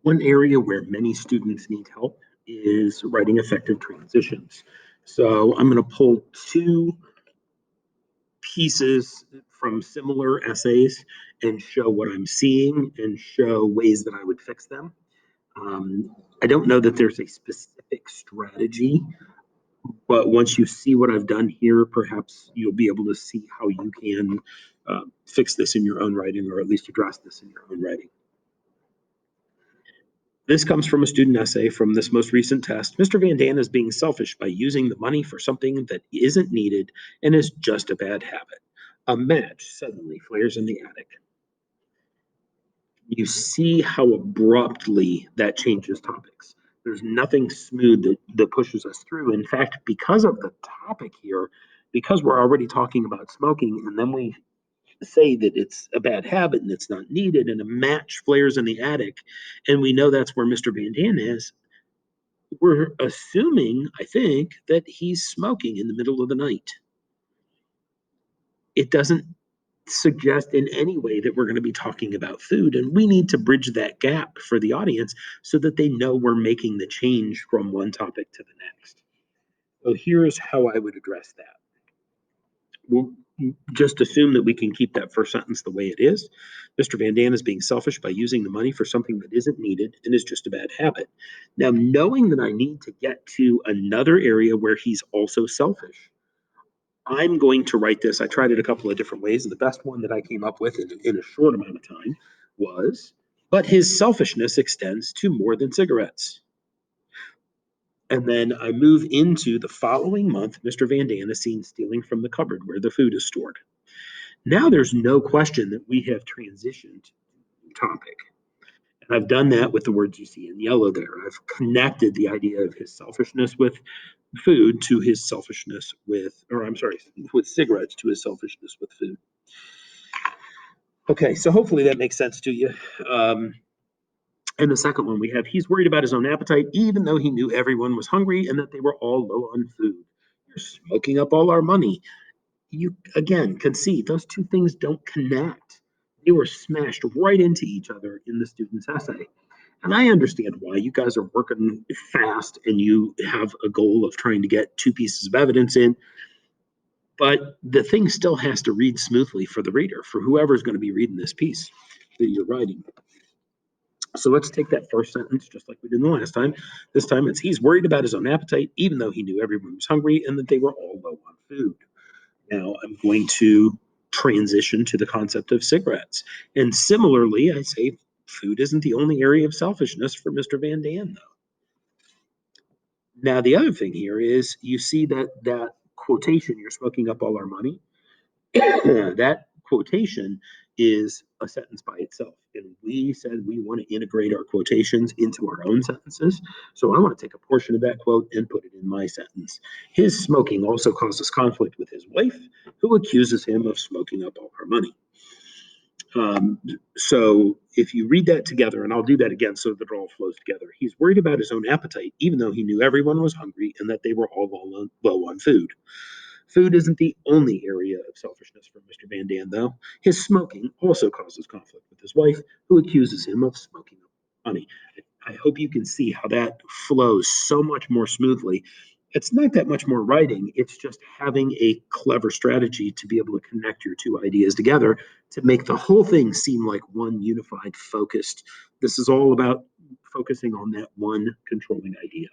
One area where many students need help is writing effective transitions. So I'm going to pull two pieces from similar essays and show what I'm seeing and show ways that I would fix them. I don't know that there's a specific strategy, but once you see what I've done here, perhaps you'll be able to see how you can fix this in your own writing, or at least address this in your own writing. This comes from a student essay from this most recent test. Mr. Van Daan is being selfish by using the money for something that isn't needed and is just a bad habit. A match suddenly flares in the attic. You see how abruptly that changes topics. There's nothing smooth that pushes us through. In fact, because of the topic here, because we're already talking about smoking, and then we say that it's a bad habit and it's not needed, and a match flares in the attic, and we know that's where Mr. Van Daan is, we're assuming, I think, that he's smoking in the middle of the night. It doesn't suggest in any way that we're going to be talking about food, and we need to bridge that gap for the audience so that they know we're making the change from one topic to the next. So here's how I would address that. We'll just assume that we can keep that first sentence the way it is. Mr. Van Daan is being selfish by using the money for something that isn't needed and is just a bad habit. Now, knowing that I need to get to another area where he's also selfish, I'm going to write this. I tried it a couple of different ways, and the best one that I came up with in a short amount of time was, but his selfishness extends to more than cigarettes. And then I move into the following month. Mr. Van Daan is seen stealing from the cupboard where the food is stored. Now there's no question that we have transitioned to topic. And I've done that with the words you see in yellow there. I've connected the idea of his selfishness with food to his selfishness with, or I'm sorry, with cigarettes to his selfishness with food. Okay, so hopefully that makes sense to you. And the second one we have, he's worried about his own appetite, even though he knew everyone was hungry and that they were all low on food. You're smoking up all our money. You, again, can see those two things don't connect. They were smashed right into each other in the student's essay. And I understand why. You guys are working fast and you have a goal of trying to get two pieces of evidence in. But the thing still has to read smoothly for the reader, for whoever's going to be reading this piece that you're writing. So let's take that first sentence, just like we did the last time. This time it's, he's worried about his own appetite, even though he knew everyone was hungry and that they were all low on food. Now I'm going to transition to the concept of cigarettes. And similarly, I say food isn't the only area of selfishness for Mr. Van Daan, though. Now, the other thing here is you see that quotation, you're smoking up all our money. That quotation is a sentence by itself. And we said we want to integrate our quotations into our own sentences. So I want to take a portion of that quote and put it in my sentence. His smoking also causes conflict with his wife, who accuses him of smoking up all her money. So if you read that together, and I'll do that again so that it all flows together, he's worried about his own appetite, even though he knew everyone was hungry and that they were all low on food. Food isn't the only area of selfishness for Mr. Van Daan, though. His smoking also causes conflict with his wife, who accuses him of smoking up money. I hope you can see how that flows so much more smoothly. It's not that much more writing, it's just having a clever strategy to be able to connect your two ideas together to make the whole thing seem like one unified, focused. This is all about focusing on that one controlling idea.